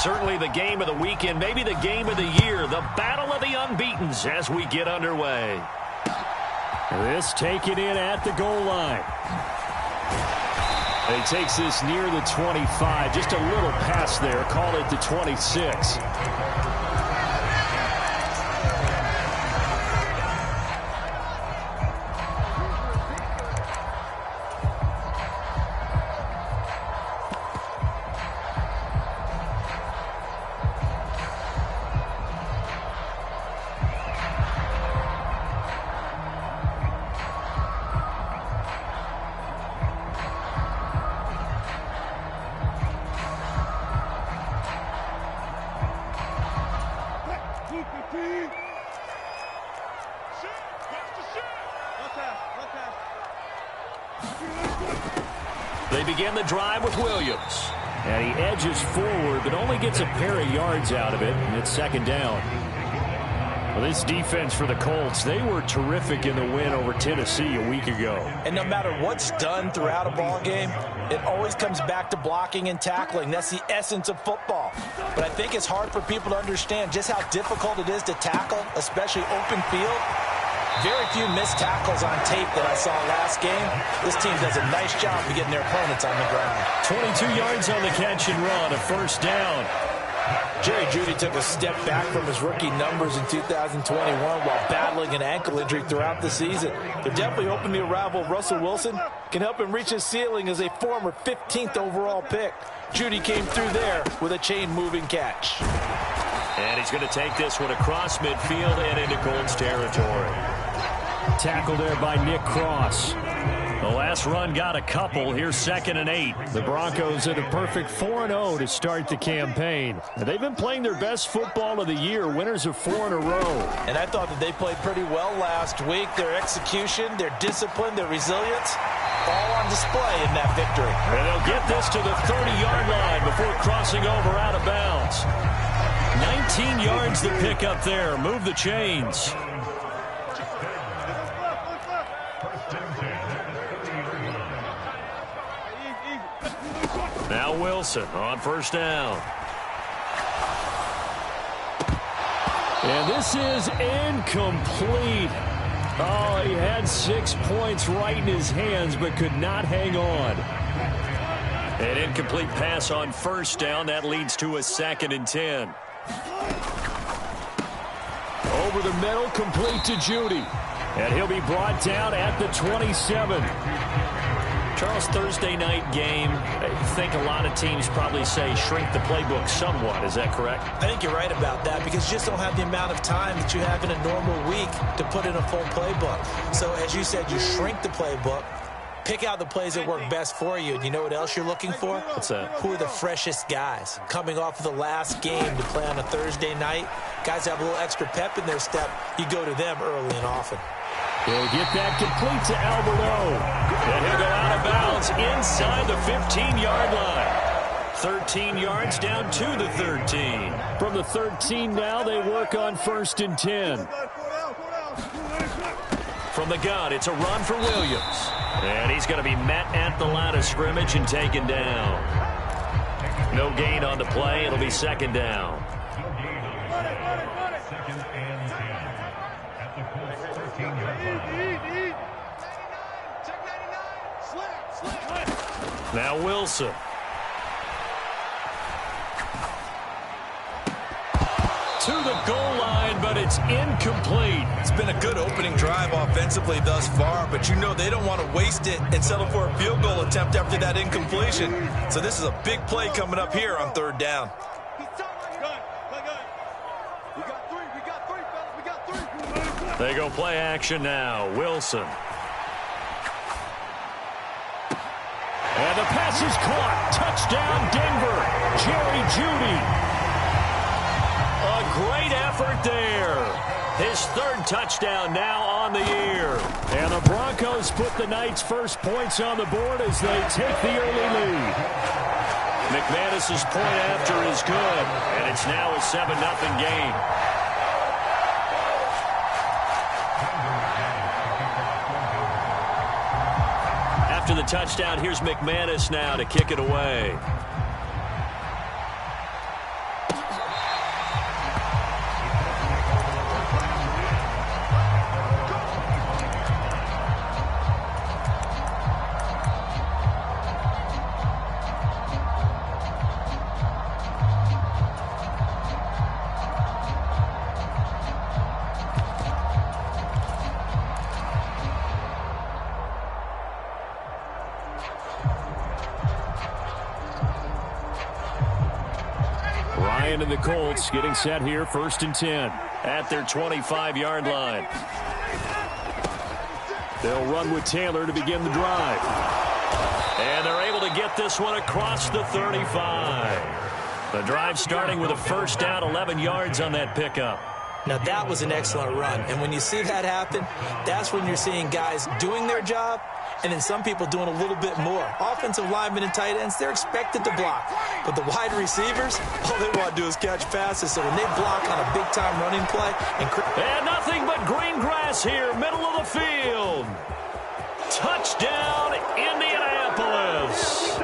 Certainly the game of the weekend, maybe the game of the year, the battle of the unbeatens as we get underway. This taken in at the goal line. And he takes this near the 25. Just a little pass there. Call it the 26. They begin the drive with Williams. And he edges forward, but only gets a pair of yards out of it, and it's second down. Well, this defense for the Colts, they were terrific in the win over Tennessee a week ago. And no matter what's done throughout a ball game, it always comes back to blocking and tackling. That's the essence of football. But I think it's hard for people to understand just how difficult it is to tackle, especially open field. Very few missed tackles on tape that I saw last game. This team does a nice job of getting their opponents on the ground. 22 yards on the catch and run, a first down. Jerry Jeudy took a step back from his rookie numbers in 2021 while battling an ankle injury throughout the season. They're definitely hoping the arrival of Russell Wilson can help him reach his ceiling as a former 15th overall pick. Jeudy came through there with a chain-moving catch. And he's going to take this one across midfield and into Colts territory. Tackle there by Nick Cross. The last run got a couple. Here's 2nd and 8. The Broncos at a perfect 4-0 to start the campaign. And they've been playing their best football of the year, winners of 4 in a row. And I thought that they played pretty well last week. Their execution, their discipline, their resilience, all on display in that victory. And they'll get this to the 30-yard line before crossing over out of bounds. 19 yards to pick up there. Move the chains. Now Wilson on first down. And this is incomplete. Oh, he had 6 points right in his hands, but could not hang on. An incomplete pass on first down. That leads to a 2nd and 10. Over the middle, complete to Jeudy. And he'll be brought down at the 27. Charles, Thursday night game, I think a lot of teams probably say shrink the playbook somewhat. Is that correct? I think you're right about that because you just don't have the amount of time that you have in a normal week to put in a full playbook. So as you said, you shrink the playbook, pick out the plays that work best for you. And you know what else you're looking for? What's that? Who are the freshest guys? Coming off of the last game to play on a Thursday night, guys have a little extra pep in their step. You go to them early and often. He'll get that complete to Alberto. And he'll go out of bounds inside the 15-yard line. 13 yards down to the 13. From the 13 now, they work on 1st and 10. From the gun, it's a run for Williams. And he's going to be met at the line of scrimmage and taken down. No gain on the play. It'll be 2nd down. Now Wilson. To the goal line, but it's incomplete. It's been a good opening drive offensively thus far, but you know they don't want to waste it and settle for a field goal attempt after that incompletion. So this is a big play coming up here on 3rd down. They go play action now. Wilson. And the pass is caught. Touchdown, Denver. Jerry Jeudy. A great effort there. His 3rd touchdown now on the year. And the Broncos put the Knights' first points on the board as they take the early lead. McManus's point after is good, and it's now a 7-0 game. After the touchdown, here's McManus now to kick it away. again, and the Colts getting set here, 1st and 10. At their 25-yard line. They'll run with Taylor to begin the drive. And they're able to get this one across the 35. The drive starting with a 1st down, 11 yards on that pickup. Now, that was an excellent run. And when you see that happen, that's when you're seeing guys doing their job and then some people doing a little bit more. Offensive linemen and tight ends, they're expected to block. But the wide receivers, all they want to do is catch passes. So when they block on a big-time running play. And nothing but green grass here, middle of the field. Touchdown, Indianapolis.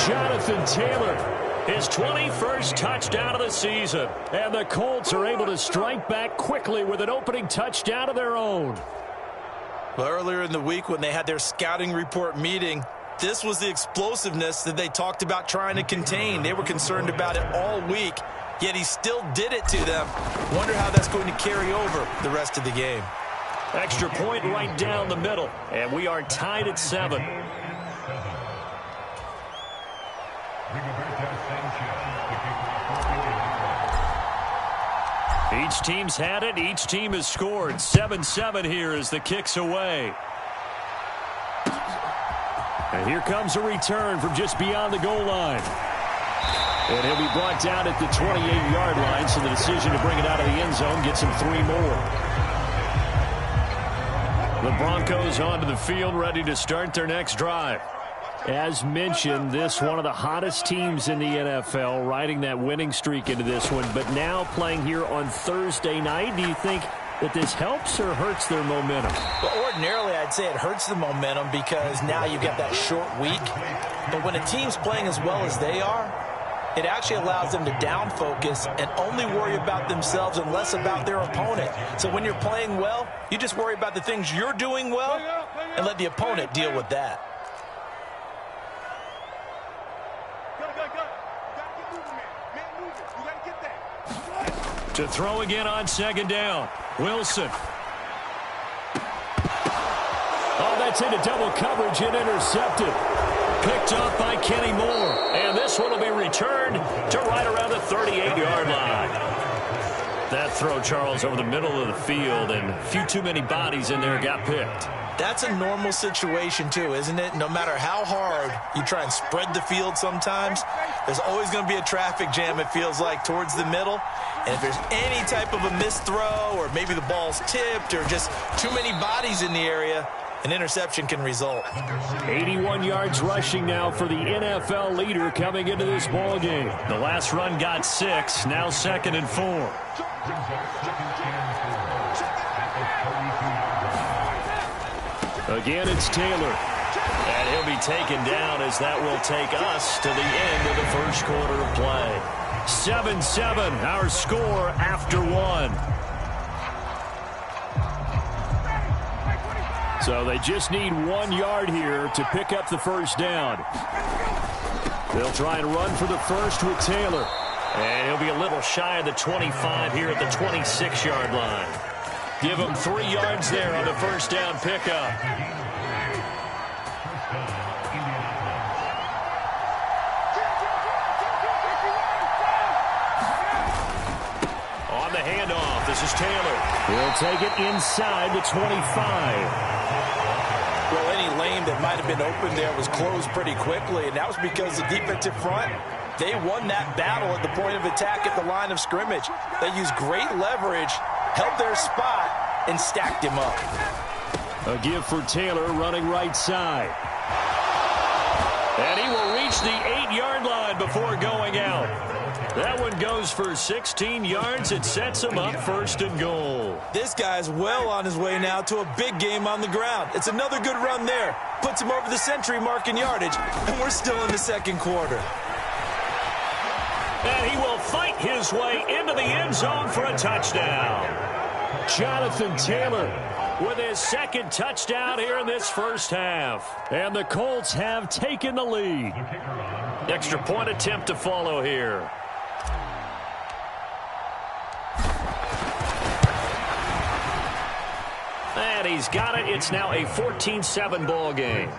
Jonathan Taylor. His 21st touchdown of the season. And the Colts are able to strike back quickly with an opening touchdown of their own. Well, earlier in the week when they had their scouting report meeting, this was the explosiveness that they talked about trying to contain. They were concerned about it all week, yet he still did it to them. Wonder how that's going to carry over the rest of the game. Extra point right down the middle, and we are tied at 7. Each team's had it. Each team has scored. 7-7 here as the kick's away. And here comes a return from just beyond the goal line. And he'll be brought down at the 28-yard line, so the decision to bring it out of the end zone gets him 3 more. The Broncos onto the field, ready to start their next drive. As mentioned, this one of the hottest teams in the NFL, riding that winning streak into this one, but now playing here on Thursday night. Do you think that this helps or hurts their momentum? Well, ordinarily, I'd say it hurts the momentum because now you get that short week. But when a team's playing as well as they are, it actually allows them to down focus and only worry about themselves and less about their opponent. So when you're playing well, you just worry about the things you're doing well and let the opponent deal with that. To throw again on 2nd down. Wilson. Oh, that's into double coverage and intercepted. Picked off by Kenny Moore. And this one will be returned to right around the 38-yard line. That throw, Charles, over the middle of the field, and a few too many bodies in there got picked. That's a normal situation, too, isn't it? No matter how hard you try and spread the field sometimes, there's always going to be a traffic jam, it feels like, towards the middle. And if there's any type of a missed throw or maybe the ball's tipped or just too many bodies in the area, an interception can result. 81 yards rushing now for the NFL leader coming into this ball game. The last run got 6, now 2nd and 4. Again, it's Taylor. And he'll be taken down as that will take us to the end of the first quarter of play. 7-7, our score after 1. So they just need 1 yard here to pick up the 1st down. They'll try and run for the first with Taylor. And he'll be a little shy of the 25 here at the 26-yard line. Give him 3 yards there on the 1st down pickup. On the handoff, this is Taylor. He'll take it inside the 25. Well, any lane that might have been open there was closed pretty quickly, and that was because the defensive front, they won that battle at the point of attack at the line of scrimmage. They used great leverage, held their spot, and stacked him up. A give for Taylor running right side. And he will reach the 8-yard line before going out. That one goes for 16 yards. It sets him up 1st and goal. This guy's well on his way now to a big game on the ground. It's another good run there. Puts him over the century mark in yardage, and we're still in the 2nd quarter. And he will fight his way into the end zone for a touchdown. Jonathan Taylor with his 2nd touchdown here in this first half. And the Colts have taken the lead. Extra point attempt to follow here. And he's got it. It's now a 14-7 ball game.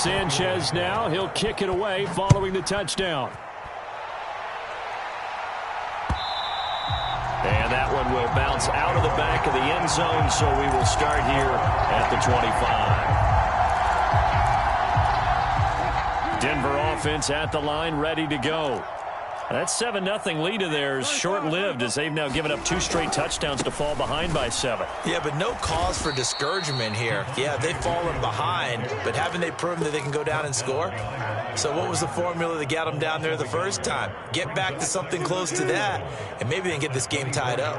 Sanchez now. He'll kick it away following the touchdown. And that one will bounce out of the back of the end zone, so we will start here at the 25. Denver offense at the line, ready to go. That 7-0 lead of theirs short-lived as they've now given up 2 straight touchdowns to fall behind by 7. Yeah, but no cause for discouragement here. Yeah, they've fallen behind, but haven't they proven that they can go down and score? So what was the formula that got them down there the first time? Get back to something close to that, and maybe they can get this game tied up.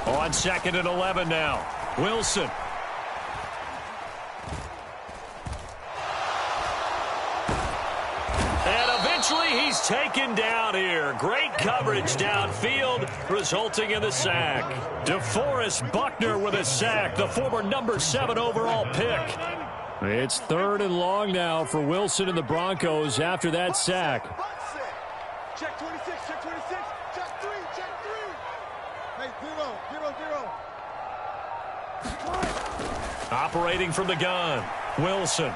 On 2nd and 11 now. Wilson. And eventually he's taken down here. Great coverage downfield, resulting in the sack. DeForest Buckner with a sack, the former number 7 overall pick. It's 3rd and long now for Wilson and the Broncos after that sack. Check 26, check 26, check 3, check 3. Hey, 0, 0, 0. Operating from the gun, Wilson.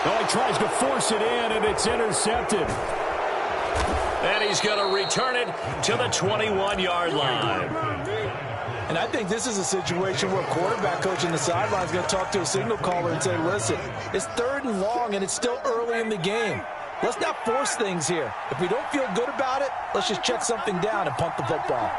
Oh, he tries to force it in, and it's intercepted. And he's going to return it to the 21-yard line. And I think this is a situation where a quarterback coach in the sideline is going to talk to a signal caller and say, listen, it's 3rd and long, and it's still early in the game. Let's not force things here. If we don't feel good about it, let's just check something down and punt the football.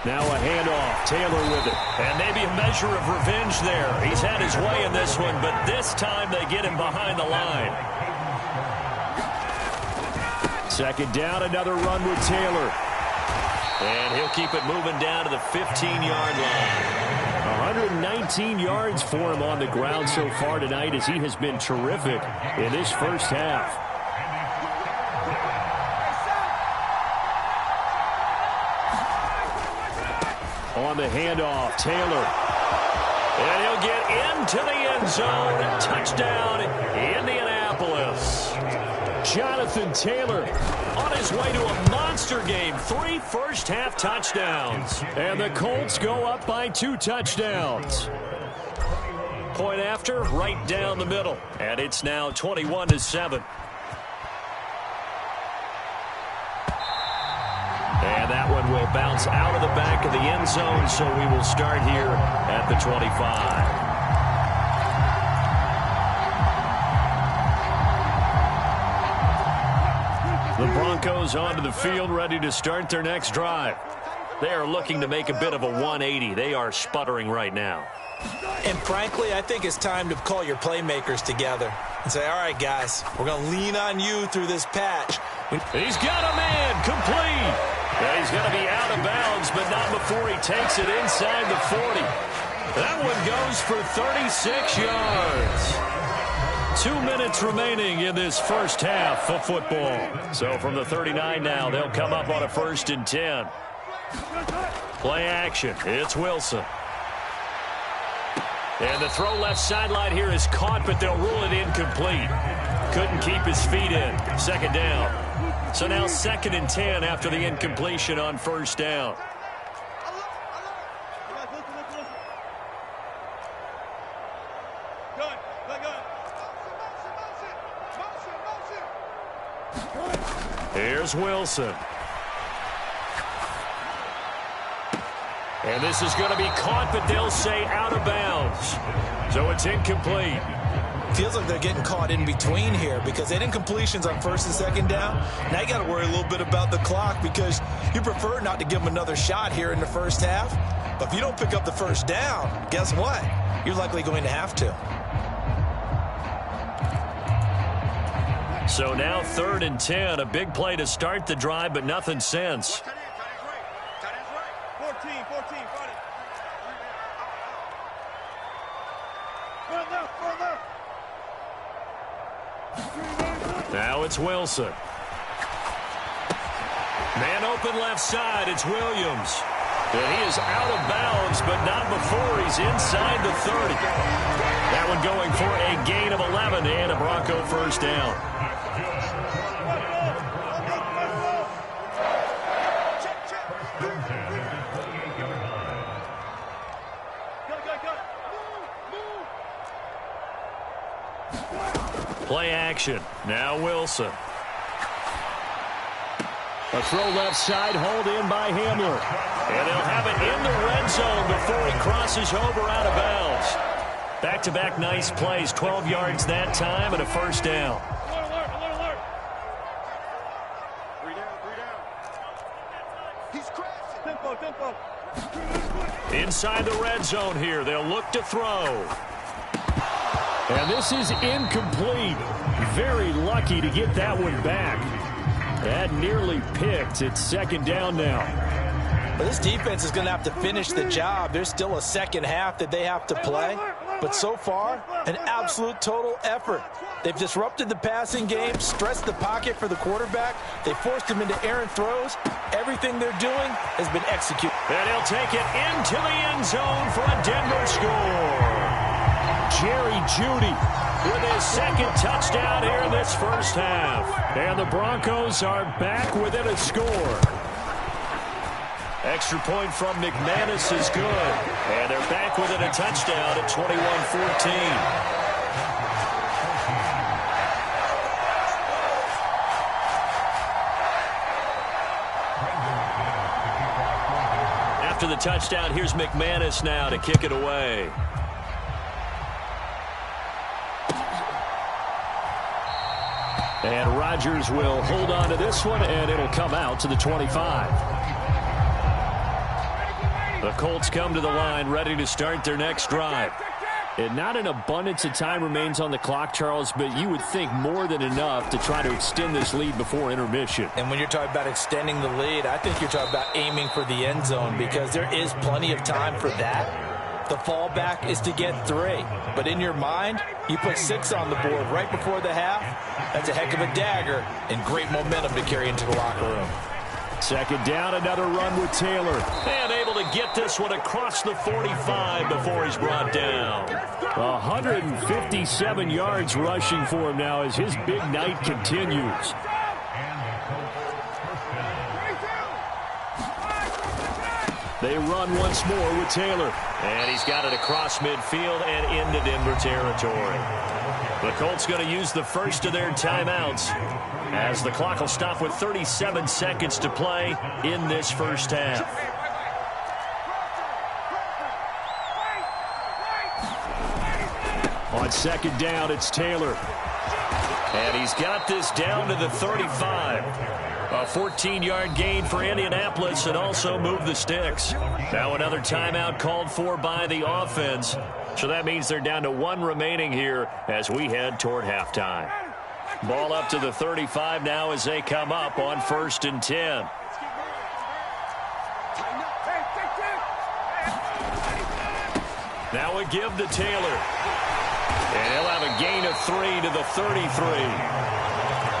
Now a handoff. Taylor with it. And maybe a measure of revenge there. He's had his way in this one, but this time they get him behind the line. 2nd down, another run with Taylor. And he'll keep it moving down to the 15-yard line. 119 yards for him on the ground so far tonight as he has been terrific in this first half. On the handoff, Taylor. And he'll get into the end zone. Touchdown, Indianapolis. Jonathan Taylor on his way to a monster game. 3 first-half touchdowns. And the Colts go up by 2 touchdowns. Point after, right down the middle. And it's now 21-7. And that one will bounce out of the back of the end zone, so we will start here at the 25. The Broncos onto the field, ready to start their next drive. They are looking to make a bit of a 180. They are sputtering right now. And frankly, I think it's time to call your playmakers together and say, all right, guys, we're going to lean on you through this patch. He's got a man complete. Yeah, he's going to be out of bounds, but not before he takes it inside the 40. That one goes for 36 yards. 2 minutes remaining in this first half of football. So from the 39 now, they'll come up on a 1st and 10. Play action. It's Wilson. And the throw left sideline here is caught, but they'll rule it incomplete. Couldn't keep his feet in. 2nd down. So now 2nd and 10 after the incompletion on 1st down. Here's Wilson. And this is going to be caught, but they'll say out of bounds. So it's incomplete. Feels like they're getting caught in between here because they had incompletions on 1st and 2nd down. Now you got to worry a little bit about the clock because you prefer not to give them another shot here in the first half. But if you don't pick up the 1st down, guess what? You're likely going to have to. So now 3rd and 10, a big play to start the drive, but nothing since. 14, 14, Now it's Wilson. Man open left side, it's Williams. And he is out of bounds, but not before he's inside the 30. That one going for a gain of 11 and a Bronco 1st down. action. Now Wilson. A throw left side, hauled in by Hamler. And they'll have it in the red zone before he crosses over out of bounds. Back-to-back nice plays, 12 yards that time and a first down. Alert. 3 down. He's crashing. Tempo. Inside the red zone here, they'll look to throw. And this is incomplete. Very lucky to get that one back. That nearly picked. It's second down now. But this defense is going to have to finish the job. There's still a second half that they have to play. But so far, an absolute total effort. They've disrupted the passing game, stressed the pocket for the quarterback. They forced him into errant throws. Everything they're doing has been executed. And he'll take it into the end zone for a Denver score. Jerry Jeudy with his second touchdown here in this first half. And the Broncos are back within a score. Extra point from McManus is good. And they're back within a touchdown at 21-14. After the touchdown, here's McManus now to kick it away. And Rodgers will hold on to this one, and it'll come out to the 25. The Colts come to the line, ready to start their next drive. And not an abundance of time remains on the clock, Charles, but you would think more than enough to try to extend this lead before intermission. And when you're talking about extending the lead, I think you're talking about aiming for the end zone because there is plenty of time for that. The fallback is to get 3. But in your mind, you put 6 on the board right before the half. That's a heck of a dagger and great momentum to carry into the locker room. Second down, another run with Taylor. And able to get this one across the 45 before he's brought down. 157 yards rushing for him now as his big night continues. They run once more with Taylor. And he's got it across midfield and into Denver territory. The Colts going to use the first of their timeouts as the clock will stop with 37 seconds to play in this first half. On second down, it's Taylor. And he's got this down to the 35. A 14-yard gain for Indianapolis and also move the sticks. Now another timeout called for by the offense. So that means they're down to 1 remaining here as we head toward halftime. Ball up to the 35 now as they come up on 1st and 10. Now a give to Taylor. And he'll have a gain of 3 to the 33.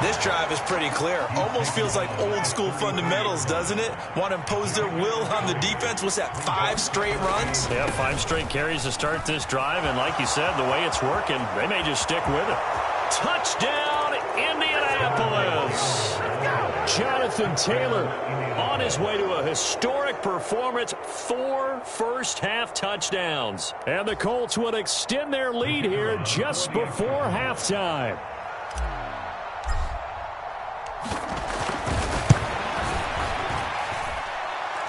This drive is pretty clear. Almost feels like old school fundamentals, doesn't it? Want to impose their will on the defense. What's that, 5 straight runs? Yeah, 5 straight carries to start this drive. And like you said, the way it's working, they may just stick with it. Touchdown, Indianapolis. Jonathan Taylor on his way to a historic performance. 4 first-half touchdowns. And the Colts would extend their lead here just before halftime.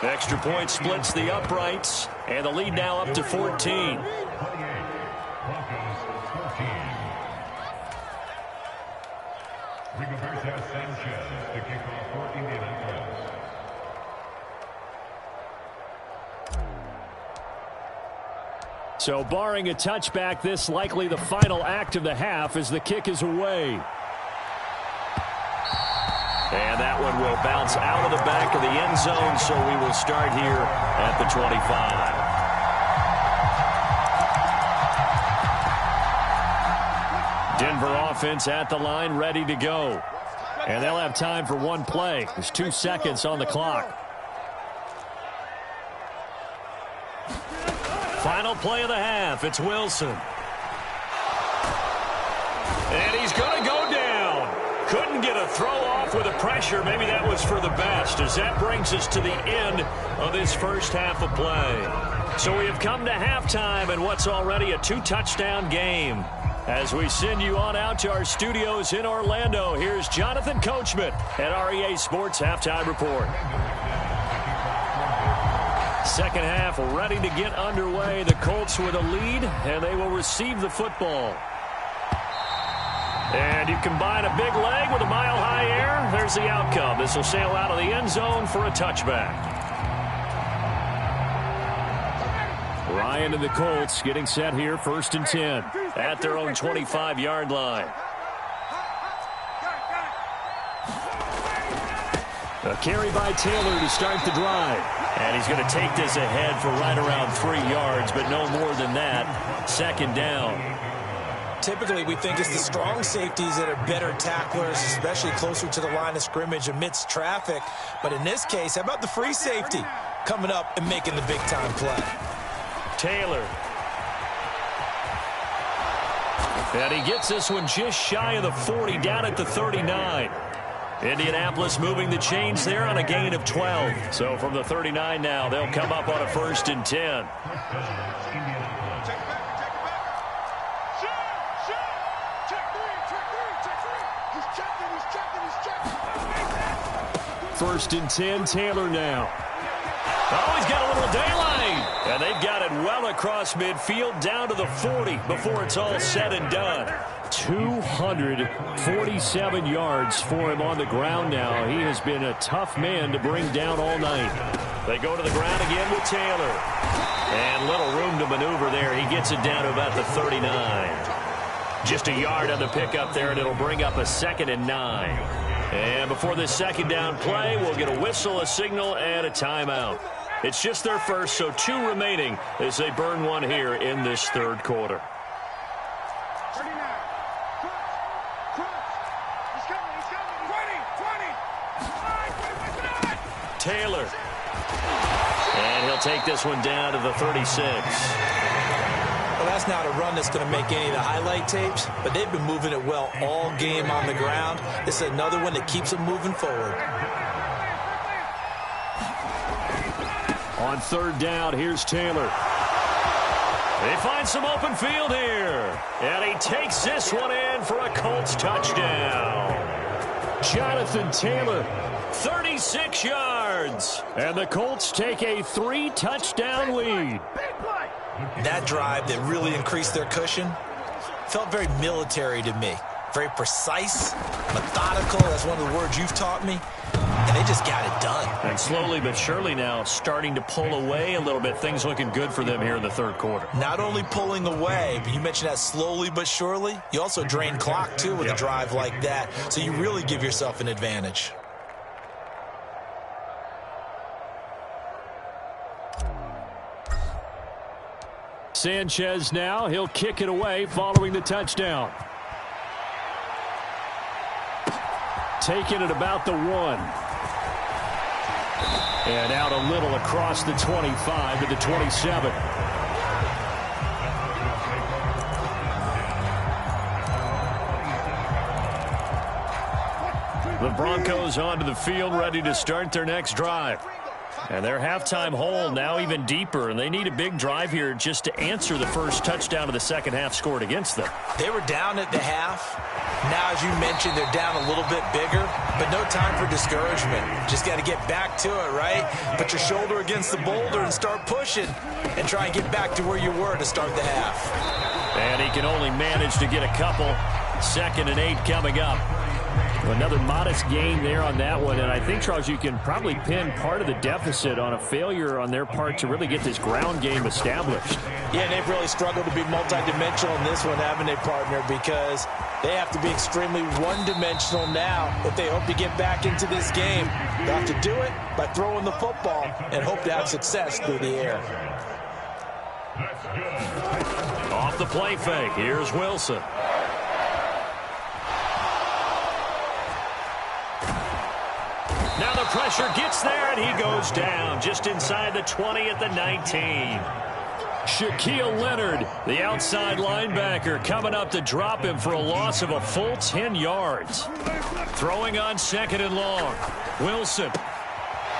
Extra point splits the uprights, and the lead now up to 14. So barring a touchback, this likely the final act of the half as the kick is away. And that one will bounce out of the back of the end zone, so we will start here at the 25. Denver offense at the line, ready to go. And they'll have time for 1 play. There's 2 seconds on the clock. Final play of the half. It's Wilson. And he's going to go down. Couldn't get a throw off with the pressure. Maybe that was for the best, as that brings us to the end of this first half of play. So we have come to halftime in what's already a 2-touchdown game. As we send you on out to our studios in Orlando, here's Jonathan Coachman at REA Sports Halftime Report. Second half ready to get underway. The Colts with a lead, and they will receive the football. And you combine a big leg with a mile-high air. There's the outcome. This will sail out of the end zone for a touchback. Ryan and the Colts getting set here, 1st and 10 at their own 25-yard line. A carry by Taylor to start the drive. And he's going to take this ahead for right around 3 yards, but no more than that. 2nd down. Typically, we think it's the strong safeties that are better tacklers, especially closer to the line of scrimmage amidst traffic. But in this case, how about the free safety coming up and making the big-time play? Taylor. And he gets this one just shy of the 40, down at the 39. Indianapolis moving the chains there on a gain of 12. So from the 39 now, they'll come up on a 1st and 10. First and 10, Taylor now. Oh, he's got a little daylight. And they've got it well across midfield down to the 40 before it's all said and done. 247 yards for him on the ground now. He has been a tough man to bring down all night. They go to the ground again with Taylor. And little room to maneuver there. He gets it down to about the 39. Just a yard on the pickup there, and it'll bring up a 2nd and 9. And before this 2nd down play, we'll get a whistle, a signal, and a timeout. It's just their first, so 2 remaining as they burn one here in this 3rd quarter. Taylor. And he'll take this one down to the 36. Well, that's not a run that's going to make any of the highlight tapes, but they've been moving it well all game on the ground. This is another one that keeps them moving forward. On 3rd down, here's Taylor. They find some open field here. And he takes this one in for a Colts touchdown. Jonathan Taylor, 36 yards. And the Colts take a 3-touchdown lead. That drive that really increased their cushion felt very military to me. Very precise, methodical. That's one of the words you've taught me. And they just got it done. And slowly but surely now starting to pull away a little bit. Things looking good for them here in the 3rd quarter. Not only pulling away, but you mentioned that slowly but surely. You also drain clock, too, with a drive like that. So you really give yourself an advantage. Sanchez now. He'll kick it away following the touchdown. Taking it about the 1. And out a little across the 25 to the 27. The Broncos onto the field, ready to start their next drive. And their halftime hole now even deeper, and they need a big drive here just to answer the first touchdown of the 2nd half scored against them. They were down at the half. Now, as you mentioned, they're down a little bit bigger, but no time for discouragement. Just got to get back to it, right? Put your shoulder against the boulder and start pushing and try and get back to where you were to start the half. And he can only manage to get a couple. 2nd and 8 coming up. Another modest gain there on that one, and I think, Charles, you can probably pin part of the deficit on a failure on their part to really get this ground game established. Yeah, they've really struggled to be multidimensional in this one, haven't they, partner? Because they have to be extremely one-dimensional now if they hope to get back into this game. They'll have to do it by throwing the football and hope to have success through the air. Off the play fake, here's Wilson. Now the pressure gets there, and he goes down just inside the 20 at the 19. Shaquille Leonard, the outside linebacker, coming up to drop him for a loss of a full 10 yards. Throwing on 2nd and long. Wilson.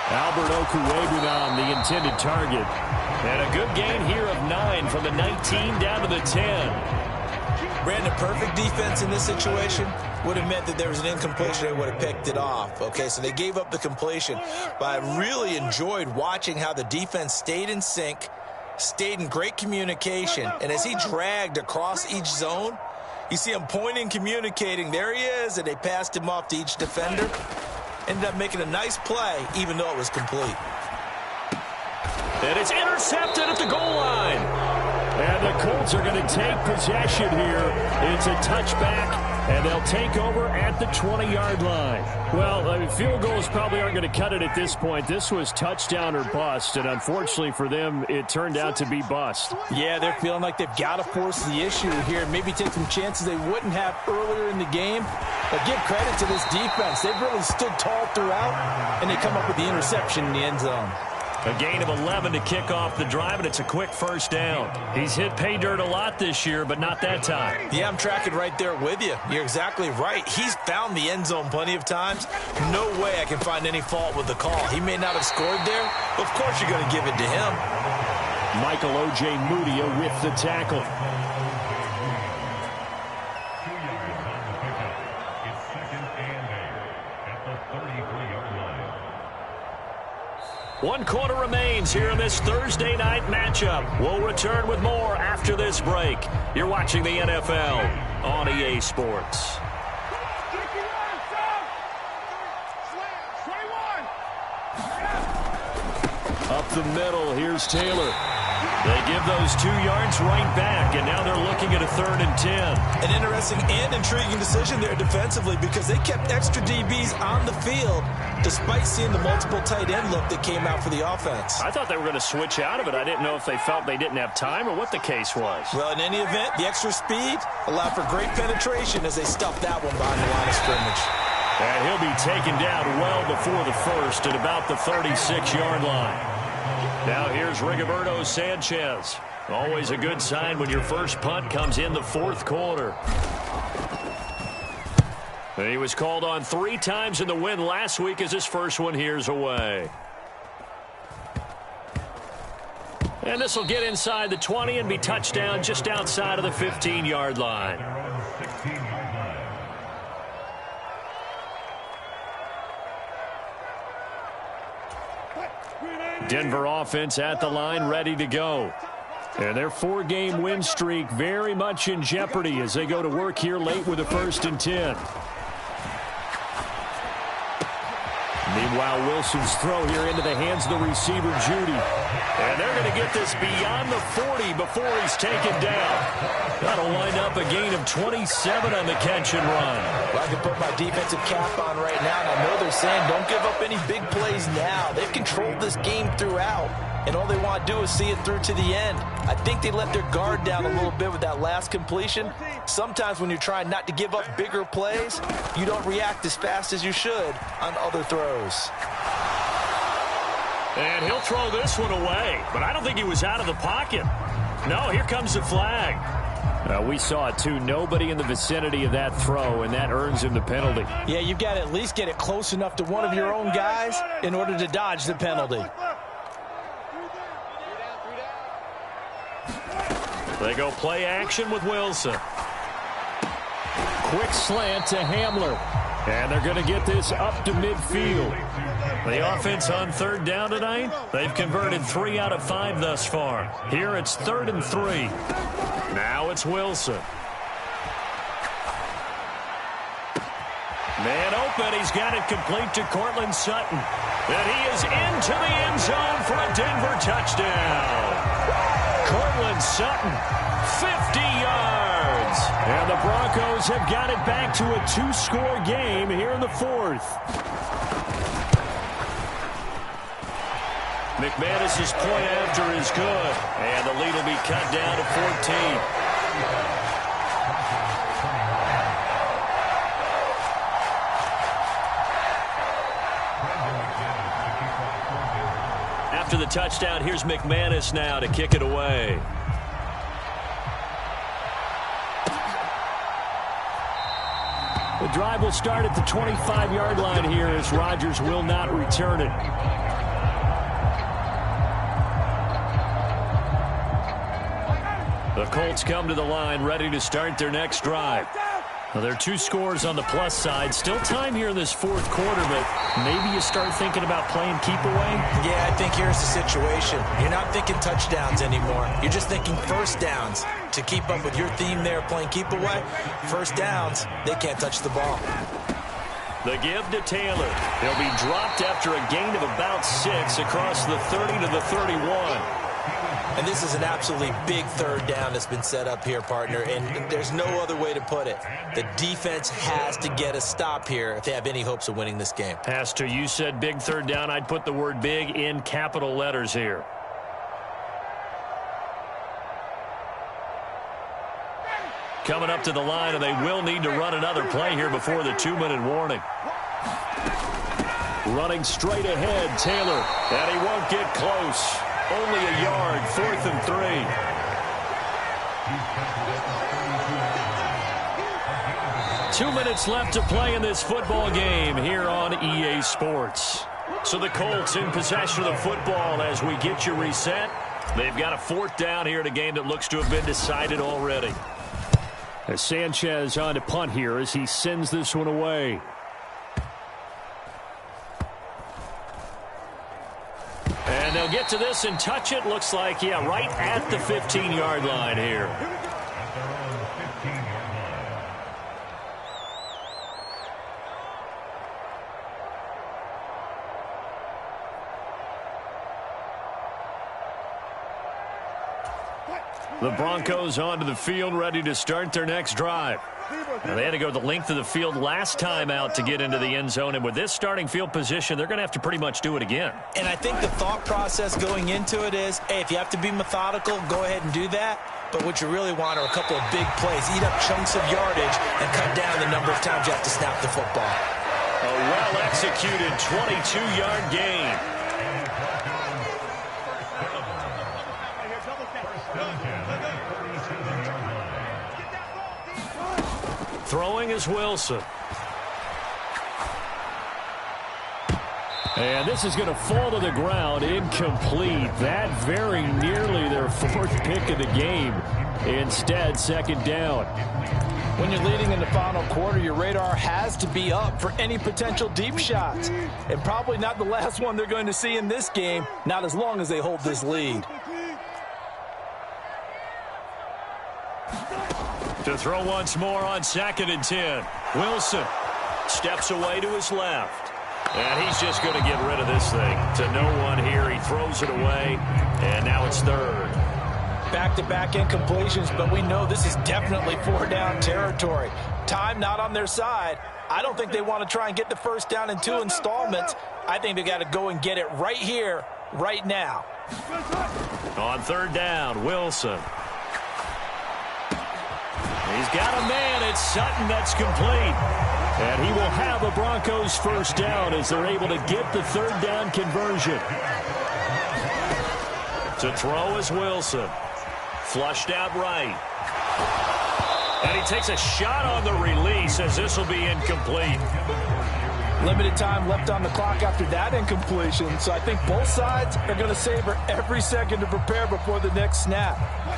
Albert Okwuegbunam, the intended target. And a good gain here of 9 from the 19 down to the 10. Brandon, perfect defense in this situation would have meant that there was an incompletion. They would have picked it off. Okay, so they gave up the completion. But I really enjoyed watching how the defense stayed in sync, stayed in great communication. And as he dragged across each zone, you see him pointing, communicating. There he is, and they passed him off to each defender. Ended up making a nice play, even though it was complete. And it's intercepted at the goal line. And the Colts are going to take possession here. It's a touchback, and they'll take over at the 20-yard line. Well, I mean, field goals probably aren't going to cut it at this point. This was touchdown or bust, and unfortunately for them, it turned out to be bust. Yeah, they're feeling like they've got to force the issue here, maybe take some chances they wouldn't have earlier in the game. But give credit to this defense. They've really stood tall throughout, and they come up with the interception in the end zone. A gain of 11 to kick off the drive, and it's a quick first down. He's hit pay dirt a lot this year, but not that time. Yeah, I'm tracking right there with you. You're exactly right. He's found the end zone plenty of times. No way I can find any fault with the call. He may not have scored there, but of course you're going to give it to him. Michael O.J. Mudia with the tackle. One quarter remains here in this Thursday night matchup. We'll return with more after this break. You're watching the NFL on EA Sports. Up the middle, here's Taylor. They give those 2 yards right back, and now they're looking at a 3rd and 10. An interesting and intriguing decision there defensively because they kept extra DBs on the field despite seeing the multiple tight end look that came out for the offense. I thought they were going to switch out of it. I didn't know if they felt they didn't have time or what the case was. Well, in any event, the extra speed allowed for great penetration as they stuffed that one behind the line of scrimmage. And he'll be taken down well before the first at about the 36-yard line. Now here's Rigoberto Sanchez. Always a good sign when your first punt comes in the 4th quarter. And he was called on 3 times in the win last week as his first one here's away. And this will get inside the 20 and be touchdown just outside of the 15-yard line. Denver offense at the line, ready to go. And their 4-game win streak very much in jeopardy as they go to work here late with a 1st and 10. Meanwhile, Wilson's throw here into the hands of the receiver, Judy. And they're going to get this beyond the 40 before he's taken down. That'll wind up a gain of 27 on the catch and run. Well, I can put my defensive cap on right now, and I know they're saying don't give up any big plays now. They've controlled this game throughout, and all they want to do is see it through to the end. I think they let their guard down a little bit with that last completion. Sometimes when you're trying not to give up bigger plays, you don't react as fast as you should on other throws. And he'll throw this one away, but I don't think he was out of the pocket. No, here comes the flag. We saw it too. Nobody in the vicinity of that throw, and that earns him the penalty. Yeah, you've got to at least get it close enough to one of your own guys in order to dodge the penalty. They go play action with Wilson. Quick slant to Hamler. And they're going to get this up to midfield. The offense on 3rd down tonight, they've converted 3 out of 5 thus far. Here it's 3rd and 3. Now it's Wilson. Man open, he's got it complete to Courtland Sutton. And he is into the end zone for a Denver touchdown. Courtland Sutton, 50 yards. And the Broncos have got it back to a 2-score game here in the 4th. McManus's point after is good. And the lead will be cut down to 14. After the touchdown, here's McManus now to kick it away. The drive will start at the 25-yard line here as Rodgers will not return it. The Colts come to the line ready to start their next drive. Well, there are 2 scores on the plus side. Still time here in this fourth quarter, but maybe you start thinking about playing keep away? Yeah, I think here's the situation. You're not thinking touchdowns anymore. You're just thinking first downs. To keep up with your theme there, playing keep away, first downs, they can't touch the ball. The give to Taylor. He'll be dropped after a gain of about 6 across the 30 to the 31. And this is an absolutely big third down that's been set up here, partner, and there's no other way to put it. The defense has to get a stop here if they have any hopes of winning this game. Pastor, you said big third down. I'd put the word big in capital letters here. Coming up to the line, and they will need to run another play here before the 2-minute warning. Running straight ahead, Taylor. And he won't get close. Only a yard, 4th and 3. 2 minutes left to play in this football game here on EA Sports. So the Colts in possession of the football as we get you reset. They've got a 4th down here in a game that looks to have been decided already. As Sanchez on to punt here as he sends this one away. And they'll get to this and touch it. Looks like, yeah, right at the 15-yard line here. The Broncos onto the field, ready to start their next drive. Now, they had to go the length of the field last time out to get into the end zone, and with this starting field position, they're going to have to pretty much do it again. And I think the thought process going into it is, hey, if you have to be methodical, go ahead and do that. But what you really want are a couple of big plays, eat up chunks of yardage, and cut down the number of times you have to snap the football. A well-executed 22-yard gain. Throwing is Wilson. And this is going to fall to the ground, incomplete. That very nearly their 4th pick of the game. Instead, 2nd down. When you're leading in the final quarter, your radar has to be up for any potential deep shots. And probably not the last one they're going to see in this game, not as long as they hold this lead. To throw once more on 2nd and 10. Wilson steps away to his left. And he's just going to get rid of this thing. To no one here. He throws it away. And now it's 3rd. Back-to-back incompletions, but we know this is definitely 4-down territory. Time not on their side. I don't think they want to try and get the first down in 2 installments. I think they got to go and get it right here, right now. On 3rd down, Wilson. He's got a man. It's Sutton that's complete. And he will have a Broncos first down as they're able to get the 3rd down conversion. To throw is Wilson. Flushed out right. And he takes a shot on the release as this will be incomplete. Limited time left on the clock after that incompletion, so I think both sides are going to savor every second to prepare before the next snap.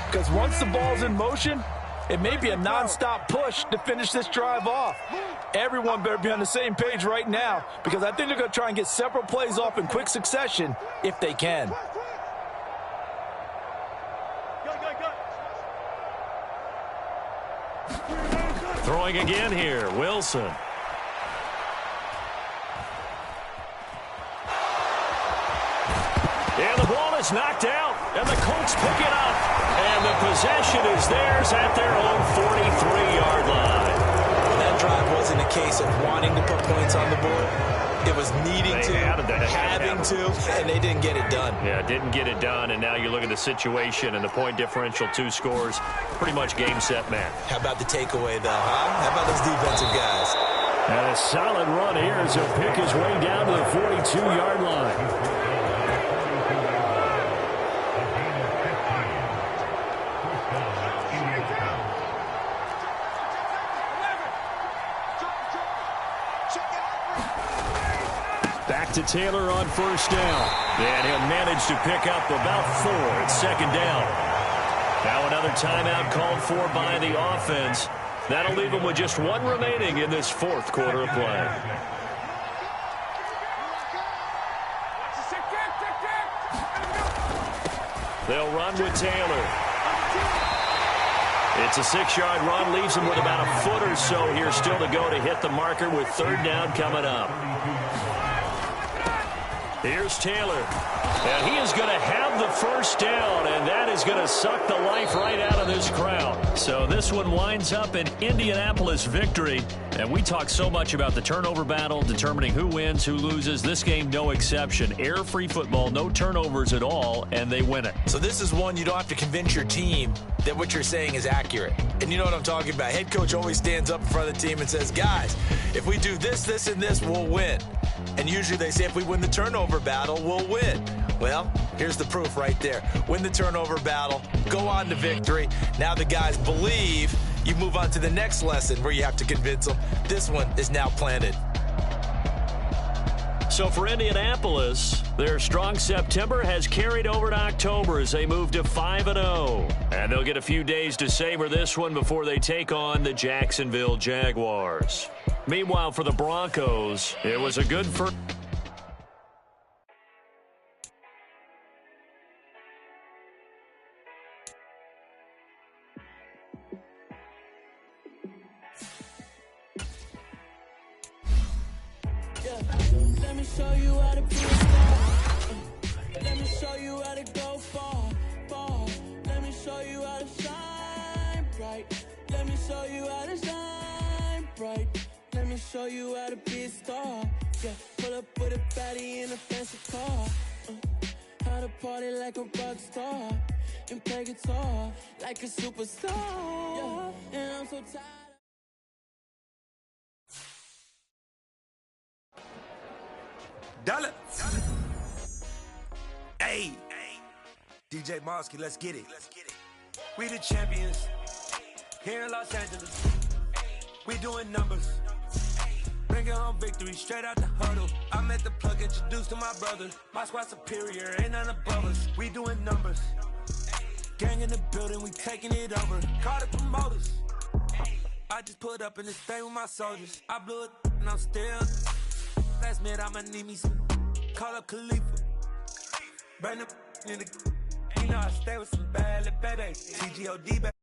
Because once the ball's in motion, it may be a non-stop push to finish this drive off. Everyone better be on the same page right now because I think they're going to try and get several plays off in quick succession if they can. Throwing again here, Wilson. And the ball is knocked out, and the Colts pick it up. And the possession is theirs at their own 43-yard line. That drive wasn't a case of wanting to put points on the board. It was needing to, having to, and they didn't get it done. Yeah, didn't get it done, and now you look at the situation and the point differential, 2 scores, pretty much game, set, match. How about the takeaway, though, huh? How about those defensive guys? And a solid run here as he'll pick his way down to the 42-yard line. To Taylor on first down. And he'll manage to pick up about 4 at 2nd down. Now another timeout called for by the offense. That'll leave them with just one remaining in this fourth quarter of play. They'll run with Taylor. It's a 6-yard run, leaves them with about a foot or so here still to go to hit the marker with third down coming up. Here's Taylor. And he is going to have the first down, and that is going to suck the life right out of this crowd. So this one winds up an Indianapolis victory. And we talk so much about the turnover battle, determining who wins, who loses. This game, no exception. Air-free football, no turnovers at all, and they win it. So this is one you don't have to convince your team that what you're saying is accurate. And you know what I'm talking about. Head coach always stands up in front of the team and says, guys, if we do this, this, and this, we'll win. And usually they say if we win the turnover battle, we'll win. Well, here's the proof right there. Win the turnover battle, go on to victory. Now the guys believe. You move on to the next lesson where you have to convince them. This one is now planted. So for Indianapolis, their strong September has carried over to October as they move to 5-0. And they'll get a few days to savor this one before they take on the Jacksonville Jaguars. Meanwhile, for the Broncos, it was a good first. Let me show you how to be a star. Let me show you how to go far, far. Let me show you how to shine bright. Let me show you how to shine bright. Let me show you how to be a star. Yeah, pull up with a baddie in a fancy car. How to party like a rock star and play guitar like a superstar. Yeah, and I'm so tired. Dollar. Hey, DJ Mosky, let's get it. We the champions here in Los Angeles. We doing numbers. Bringing home victory straight out the huddle. I met the plug, introduced to my brother. My squad superior, ain't none above us. We doing numbers. Gang in the building, we taking it over. Call the promoters. I just put up in this thing with my soldiers. I blew it and I'm still. Last minute, I'ma need me some. Call up Khalifa. Burn the in the. You know I stay with some bad little baby. TGOD baby.